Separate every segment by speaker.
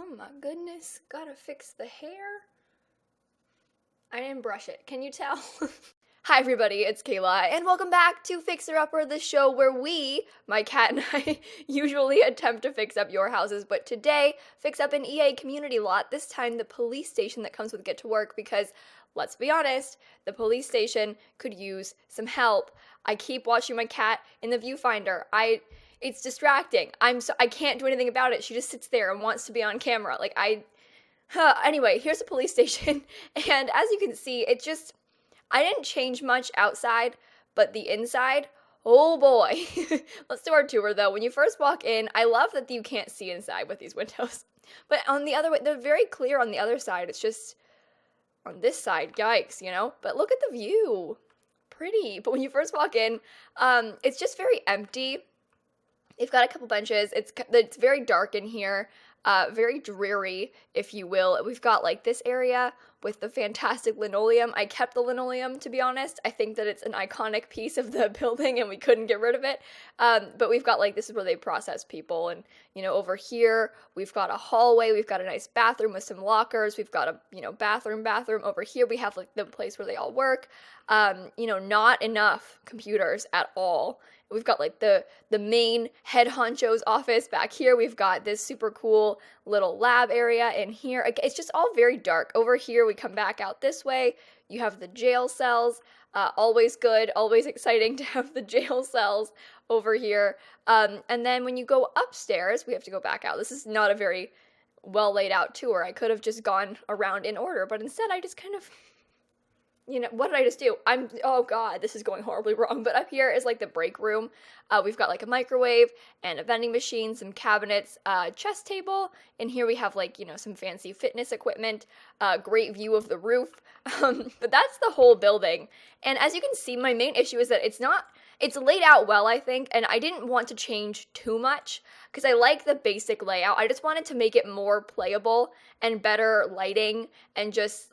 Speaker 1: Oh my goodness, gotta fix the hair. I didn't brush it, can you tell? Hi everybody, it's Kayla, and welcome back to Fixer Upper, the show where we, my cat and I, usually attempt to fix up your houses, but today, fix up an EA community lot, this time the police station that comes with Get to Work, because, let's be honest, the police station could use some help. I keep watching my cat in the viewfinder. It's distracting. I can't do anything about it. She just sits there and wants to be on camera. Anyway, here's the police station, and as you can see, I didn't change much outside, but the inside, oh boy. Let's do our tour though. When you first walk in, I love that you can't see inside with these windows. But on the other way, they're very clear on the other side. It's just on this side, yikes, you know? But look at the view. Pretty. But when you first walk in, it's just very empty. They've got a couple benches. It's very dark in here. Very dreary, if you will. We've got like this area with the fantastic linoleum. I kept the linoleum, to be honest. I think that it's an iconic piece of the building and we couldn't get rid of it. But we've got like, this is where they process people. And, you know, over here, we've got a hallway. We've got a nice bathroom with some lockers. We've got a, you know, bathroom. Over here, we have like the place where they all work. Not enough computers at all. We've got like the main head honcho's office back here. We've got this super cool little lab area in here. It's just all very dark. Over here, we come back out this way. You have the jail cells. Always good, always exciting to have the jail cells over here. And then when you go upstairs, we have to go back out. This is not a very well laid out tour. I could have just gone around in order, but instead I just kind of... what did I just do? Oh god, this is going horribly wrong. But up here is like the break room. We've got like a microwave and a vending machine, some cabinets, chess table. And here we have like, some fancy fitness equipment, great view of the roof. But that's the whole building. And as you can see, my main issue is that it's laid out well, I think, and I didn't want to change too much because I like the basic layout. I just wanted to make it more playable and better lighting and just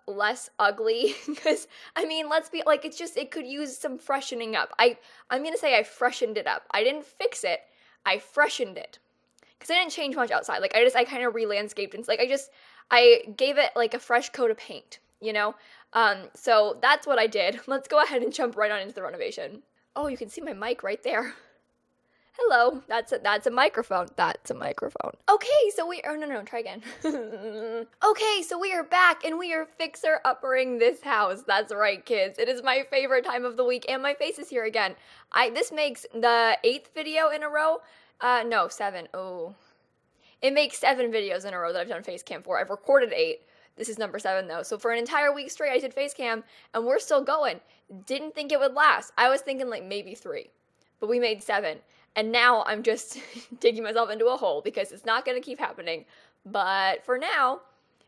Speaker 1: less ugly because, let's be like, it could use some freshening up. I'm going to say I freshened it up. I didn't fix it. I freshened it because I didn't change much outside. Like, I kind of re-landscaped and I gave it like a fresh coat of paint, So that's what I did. Let's go ahead and jump right on into the renovation. Oh, you can see my mic right there. Hello, that's a microphone. That's a microphone. Okay, so try again. Okay, so we are back and we are fixer-uppering this house. That's right, kids. It is my favorite time of the week and my face is here again. This makes the 8th video in a row. No, 7. Oh. It makes 7 videos in a row that I've done face cam for. I've recorded 8. This is number 7 though. So for an entire week straight, I did face cam and we're still going. Didn't think it would last. I was thinking like maybe 3, but we made 7. And now I'm just digging myself into a hole because it's not going to keep happening. But for now,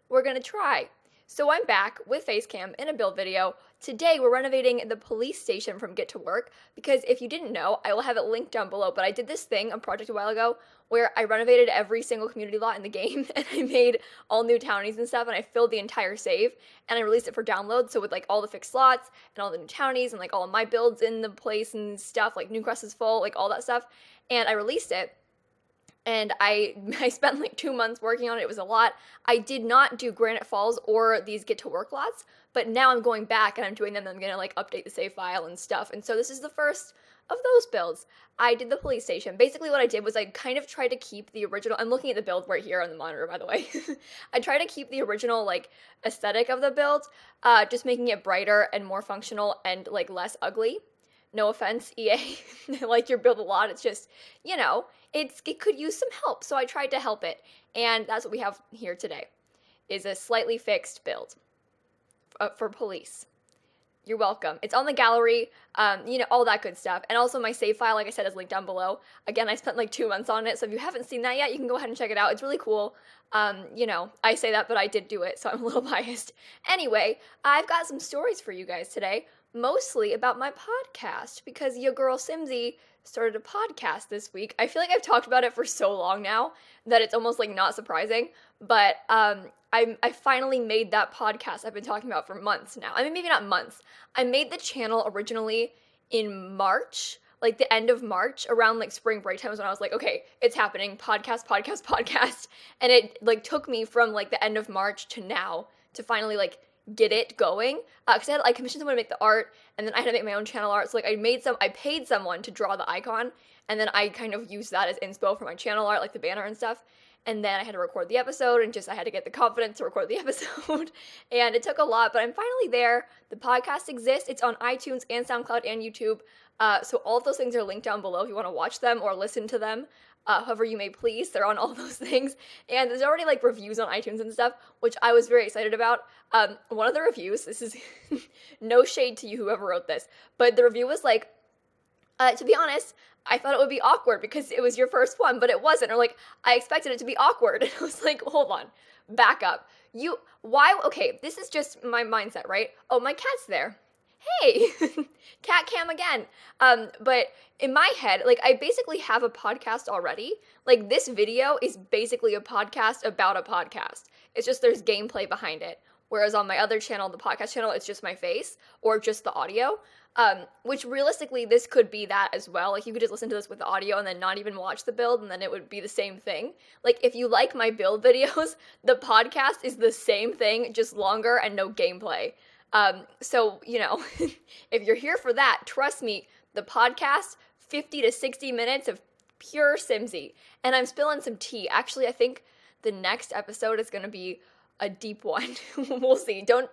Speaker 1: we're going to try. So I'm back with Facecam in a build video. Today, we're renovating the police station from Get to Work because if you didn't know, I will have it linked down below, but I did this project a while ago, where I renovated every single community lot in the game and I made all new townies and stuff and I filled the entire save and I released it for download. So with like all the fixed slots and all the new townies and like all of my builds in the place and stuff, like Newcrest is full, like all that stuff. And I released it. And I spent like 2 months working on it. It was a lot. I did not do Granite Falls or these Get to Work lots, but now I'm going back and I'm doing them. I'm going to like update the save file and stuff. And so this is the first of those builds. I did the police station. Basically what I did was I kind of tried to keep the original, I'm looking at the build right here on the monitor, by the way. I tried to keep the original like aesthetic of the build, just making it brighter and more functional and like less ugly. No offense, EA, I like your build a lot. It's just, it could use some help. So I tried to help it. And that's what we have here today, is a slightly fixed build for police. You're welcome. It's on the gallery, all that good stuff. And also my save file, like I said, is linked down below. Again, I spent like 2 months on it. So if you haven't seen that yet, you can go ahead and check it out. It's really cool. I say that, but I did do it. So I'm a little biased. Anyway, I've got some stories for you guys today. Mostly about my podcast because your girl Simsie started a podcast this week. I feel like I've talked about it for so long now that it's almost like not surprising, but I finally made that podcast I've been talking about for months now. Maybe not months. I made the channel originally in March, like the end of March, around like spring break times, when I was like, okay, it's happening, podcast. And it like took me from like the end of March to now to finally like get it going. Because I commissioned someone to make the art, and then I had to make my own channel art. So like I paid someone to draw the icon, and then I kind of used that as inspo for my channel art, like the banner and stuff. And then I had to record the episode, and I had to get the confidence to record the episode. And it took a lot, but I'm finally there. The podcast exists. It's on iTunes and SoundCloud and YouTube. So all of those things are linked down below if you want to watch them or listen to them. However you may please, they're on all those things. And there's already like reviews on iTunes and stuff, which I was very excited about. One of the reviews, this is no shade to you whoever wrote this, but the review was like, to be honest, I thought it would be awkward because it was your first one, but it wasn't. Or like, I expected it to be awkward. And I was like, hold on, back up. Okay, this is just my mindset, right? Oh, my cat's there. Hey, cat cam again. But in my head, like, I basically have a podcast already. Like, this video is basically a podcast about a podcast. It's just there's gameplay behind it. Whereas on my other channel, the podcast channel, it's just my face or just the audio. Which realistically, this could be that as well. Like, you could just listen to this with the audio and then not even watch the build, and then it would be the same thing. Like, if you like my build videos, the podcast is the same thing, just longer and no gameplay. So, you know, if you're here for that, trust me, the podcast, 50 to 60 minutes of pure Simsie. And I'm spilling some tea. Actually, I think the next episode is going to be a deep one. We'll see. Don't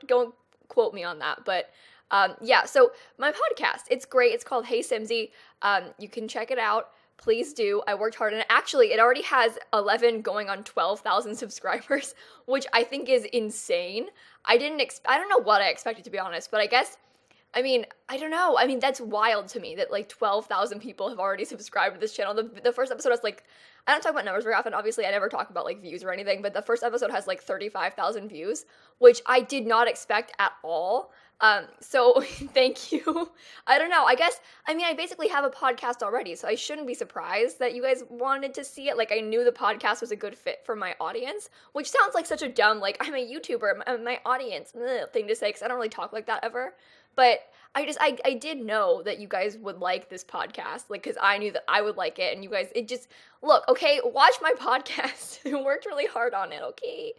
Speaker 1: quote me on that. But yeah, so my podcast, it's great. It's called Hey Simsie. You can check it out. Please do. I worked hard on it. Actually, it already has 11 going on 12,000 subscribers, which I think is insane. I don't know what I expected, to be honest, but I don't know. I mean, that's wild to me that like 12,000 people have already subscribed to this channel. The first episode was like, I don't talk about numbers very often. Obviously, I never talk about like views or anything, but the first episode has like 35,000 views, which I did not expect at all. So thank you. I don't know. I basically have a podcast already, so I shouldn't be surprised that you guys wanted to see it. Like, I knew the podcast was a good fit for my audience, which sounds like such a dumb, like, I'm a YouTuber, my audience thing to say, because I don't really talk like that ever. But I did know that you guys would like this podcast, like, because I knew that I would like it, and you guys, look, okay, watch my podcast. I worked really hard on it, okay?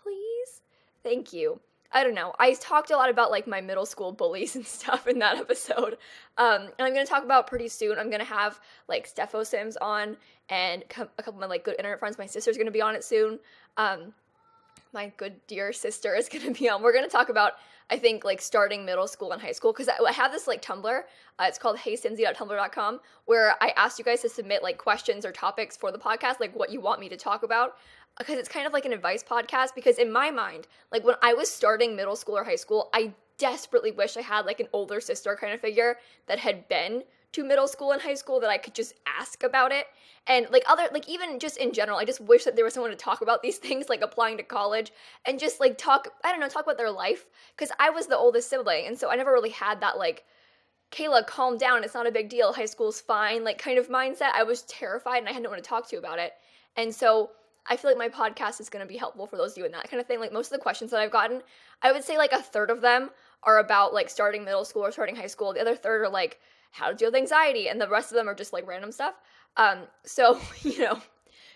Speaker 1: Please? Thank you. I don't know. I talked a lot about, like, my middle school bullies and stuff in that episode. And I'm going to talk about pretty soon. I'm going to have, like, Stefo Sims on, and a couple of my, like, good internet friends. My sister's going to be on it soon. My good dear sister is going to be on. We're going to talk about, I think, like, starting middle school and high school, because I have this, like, Tumblr. It's called heysimsie.tumblr.com, where I asked you guys to submit, like, questions or topics for the podcast, like, what you want me to talk about, because it's kind of like an advice podcast. Because in my mind, like, when I was starting middle school or high school, I desperately wish I had, like, an older sister kind of figure that had been to middle school and high school that I could just ask about it. And, like, even just in general, I just wish that there was someone to talk about these things, like applying to college, and just, like, talk about their life, because I was the oldest sibling, and so I never really had that, like, Kayla, calm down, it's not a big deal, high school's fine, like, kind of mindset. I was terrified, and I had no one to talk to about it. And so I feel like my podcast is going to be helpful for those of you in that kind of thing. Like, most of the questions that I've gotten, I would say, like, a third of them are about, like, starting middle school or starting high school. The other third are, like, how to deal with anxiety, and the rest of them are just, like, random stuff. So, you know,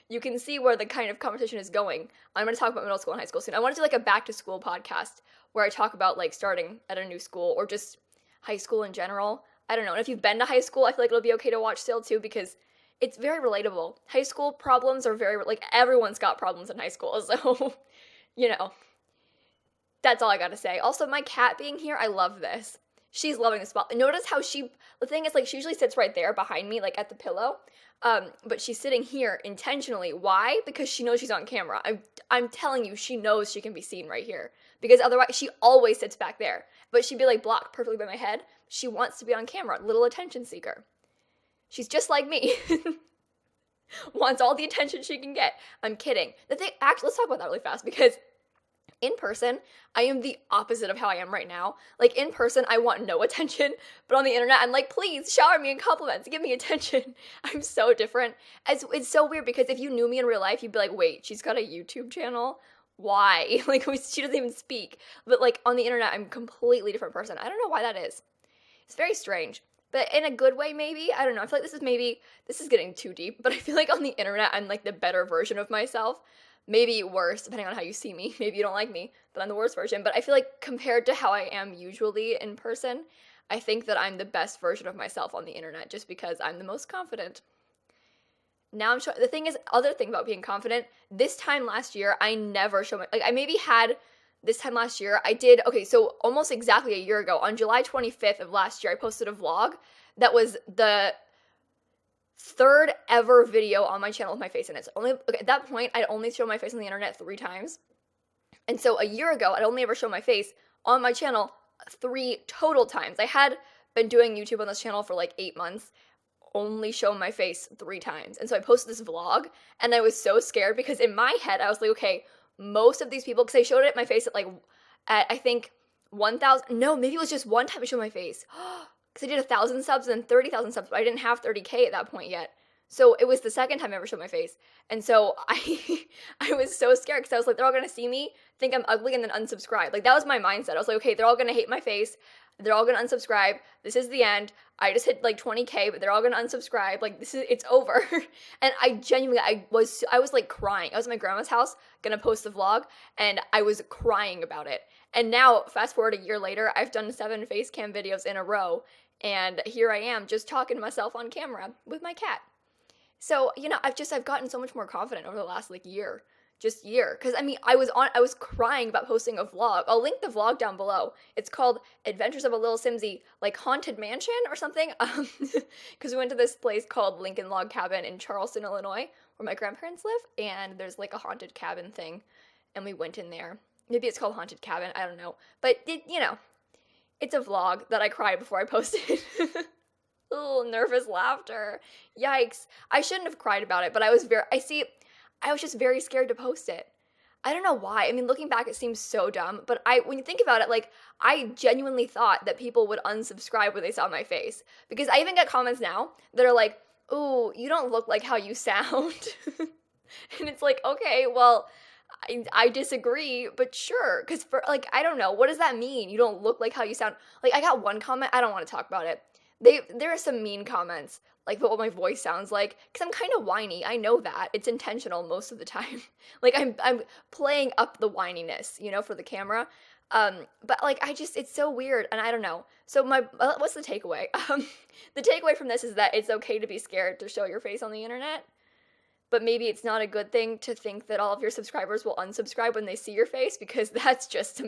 Speaker 1: you can see where the kind of conversation is going. I'm going to talk about middle school and high school soon. I want to do, like, a back-to-school podcast where I talk about, like, starting at a new school or just high school in general. I don't know. And if you've been to high school, I feel like it'll be okay to watch still, too, because it's very relatable. High school problems are very, like, everyone's got problems in high school, so, you know, that's all I gotta say. Also, my cat being here, I love this. She's loving the spot. Notice how the thing is, like, she usually sits right there behind me, like, at the pillow, but she's sitting here intentionally. Why? Because she knows she's on camera. I'm telling you, she knows she can be seen right here, because otherwise, she always sits back there, but she'd be, like, blocked perfectly by my head. She wants to be on camera, little attention seeker. She's just like me. Wants all the attention she can get. I'm kidding. Actually, let's talk about that really fast, because in person, I am the opposite of how I am right now. Like, in person, I want no attention, but on the internet, I'm like, please shower me in compliments, give me attention. I'm so different. It's so weird, because if you knew me in real life, you'd be like, wait, she's got a YouTube channel? Why? Like, she doesn't even speak. But, like, on the internet, I'm a completely different person. I don't know why that is. It's very strange. but in a good way, maybe. I don't know. I feel like this is getting too deep, but I feel like on the internet, I'm like the better version of myself. Maybe worse, depending on how you see me. Maybe you don't like me, but I'm the worst version. But I feel like compared to how I am usually in person, I think that I'm the best version of myself on the internet just because I'm the most confident. Now I'm showing, the thing is, other thing about being confident, this time last year, I never showed my, like, I maybe had, this time last year, I did, okay, so almost exactly a year ago, on July 25th of last year, I posted a vlog that was the third ever video on my channel with my face in it. So only, okay, at that point, I'd only shown my face on the internet 3 times. And so a year ago, I'd only ever shown my face on my channel 3 total times. I had been doing YouTube on this channel for like 8 months, only shown my face 3 times. And so I posted this vlog, and I was so scared because in my head, I was like, okay, most of these people, because I showed it my face at I think 1,000, no, maybe it was just one time I showed my face. Because I did 1,000 subs and then 30,000 subs, but I didn't have 30K at that point yet. So it was the second time I ever showed my face. And so I was so scared because I was like, they're all going to see me, think I'm ugly, and then unsubscribe. Like, that was my mindset. I was like, okay, they're all going to hate my face. They're all going to unsubscribe. This is the end. I just hit like 20K, but they're all going to unsubscribe. Like, it's over. And I genuinely, I was like crying. I was at my grandma's house, going to post the vlog, and I was crying about it. And now, fast forward a year later, I've done 7 face cam videos in a row. And here I am just talking to myself on camera with my cat. So, you know, I've gotten so much more confident over the last like year. Because I mean, I was crying about posting a vlog. I'll link the vlog down below. It's called Adventures of a Little Simsie, like Haunted Mansion or something. Because we went to this place called Lincoln Log Cabin in Charleston, Illinois, where my grandparents live. And there's like a haunted cabin thing. And we went in there. Maybe it's called Haunted Cabin. I don't know. But, you know, it's a vlog that I cried before I posted. Ooh, nervous laughter. Yikes. I shouldn't have cried about it, but I was just very scared to post it. I don't know why. I mean, looking back, it seems so dumb, but when you think about it, like, I genuinely thought that people would unsubscribe when they saw my face. Because I even get comments now that are like, ooh, you don't look like how you sound. And it's like, okay, well, I disagree, but sure. Because for, like, I don't know. What does that mean? You don't look like how you sound. Like, I got one comment. I don't want to talk about it. There are some mean comments, like what my voice sounds like, because I'm kind of whiny. I know that. It's intentional most of the time. Like, I'm playing up the whininess, you know, for the camera. But, like, it's so weird, and I don't know. So what's the takeaway? The takeaway from this is that it's okay to be scared to show your face on the internet, but maybe it's not a good thing to think that all of your subscribers will unsubscribe when they see your face, because that's just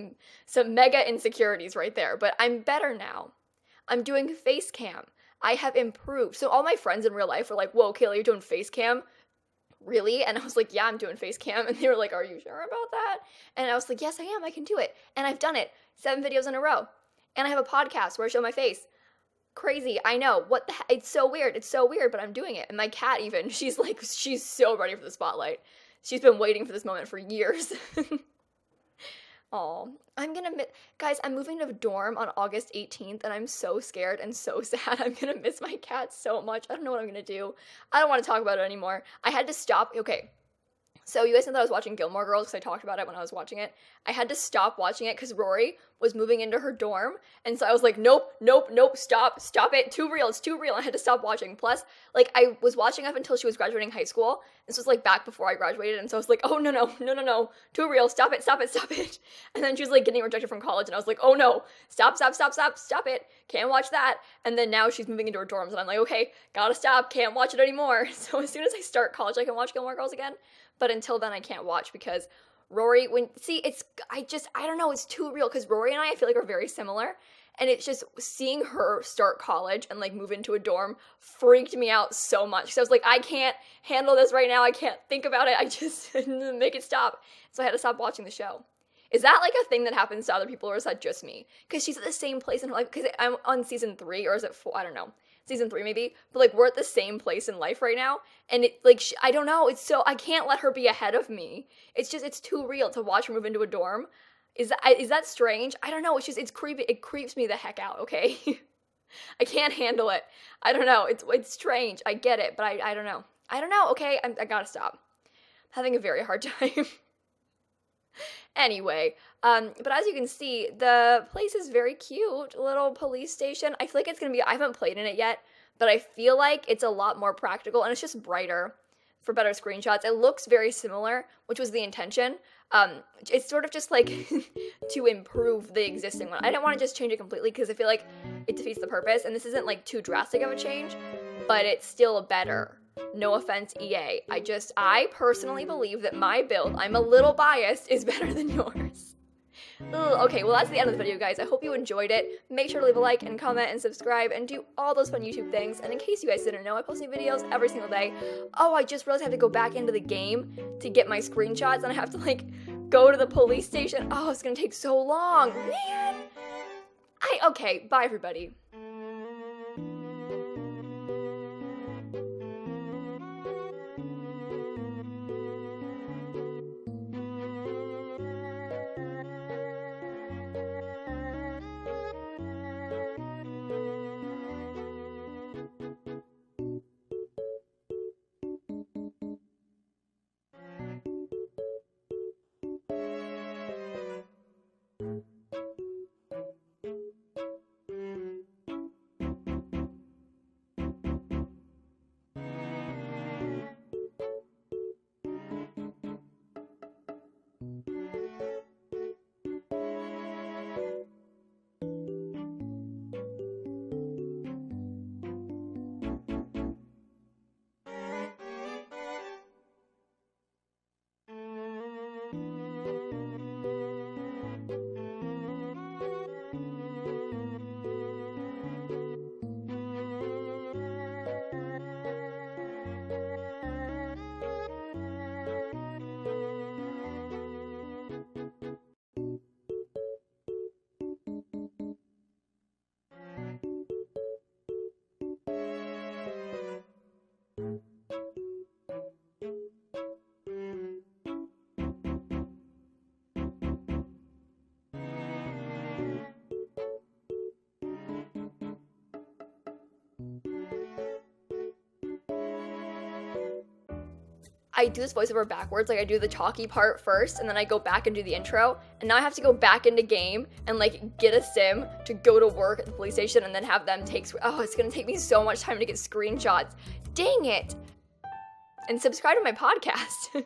Speaker 1: some mega insecurities right there. But I'm better now. I'm doing face cam. I have improved. So all my friends in real life were like, whoa, Kayla, you're doing face cam? Really? And I was like, yeah, I'm doing face cam. And they were like, are you sure about that? And I was like, yes, I am. I can do it. And I've done it 7 videos in a row. And I have a podcast where I show my face. Crazy. I know. What the heck? It's so weird. It's so weird, but I'm doing it. And my cat even, she's so ready for the spotlight. She's been waiting for this moment for years. Oh, guys, I'm moving to a dorm on August 18th, and I'm so scared and so sad. I'm gonna miss my cat so much. I don't know what I'm gonna do. I don't want to talk about it anymore. I had to stop. Okay, so you guys know that I was watching Gilmore Girls because I talked about it when I was watching it. I had to stop watching it because Rory was moving into her dorm, and so I was like, nope, stop it, too real, it's too real. I had to stop watching. Plus, like, I was watching up until she was graduating high school. This was like back before I graduated, and so I was like, oh no, too real, stop it. And then she was like getting rejected from college, and I was like, oh no, stop it, can't watch that. And then now she's moving into her dorms, and I'm like, okay, gotta stop, can't watch it anymore. So as soon as I start college, I can watch Gilmore Girls again. But until then, I can't watch because Rory, I don't know, it's too real because Rory and I feel like are very similar. And it's just seeing her start college and like move into a dorm freaked me out so much. So I was like, I can't handle this right now. I can't think about it. I just make it stop. So I had to stop watching the show. Is that like a thing that happens to other people, or is that just me? Because she's at the same place in her life. Because I'm on season 3, or is it 4? I don't know. Season 3 maybe. But like, we're at the same place in life right now. And it like, I don't know. I can't let her be ahead of me. It's too real to watch her move into a dorm. Is that strange? I don't know. It's creepy. It creeps me the heck out, okay? I can't handle it. I don't know. It's strange. I get it, but I don't know. I don't know, okay? I gotta stop. I'm having a very hard time. Anyway, but as you can see, the place is very cute. Little police station. I feel like it's gonna be, I haven't played in it yet, but I feel like it's a lot more practical and it's just brighter for better screenshots. It looks very similar, which was the intention. It's sort of just like to improve the existing one. I didn't want to just change it completely because I feel like it defeats the purpose, and this isn't like too drastic of a change, but it's still better. No offense, EA. I personally believe that my build, I'm a little biased, is better than yours. Ugh, okay, well that's the end of the video, guys. I hope you enjoyed it. Make sure to leave a like and comment and subscribe and do all those fun YouTube things. And in case you guys didn't know, I post new videos every single day. Oh, I just realized I have to go back into the game to get my screenshots, and I have to like go to the police station. Oh, it's gonna take so long, man. Okay, bye everybody. I do this voiceover backwards, like I do the talky part first, and then I go back and do the intro, and now I have to go back into game and like get a sim to go to work at the police station and then have them take, oh, it's gonna take me so much time to get screenshots. Dang it. And subscribe to my podcast.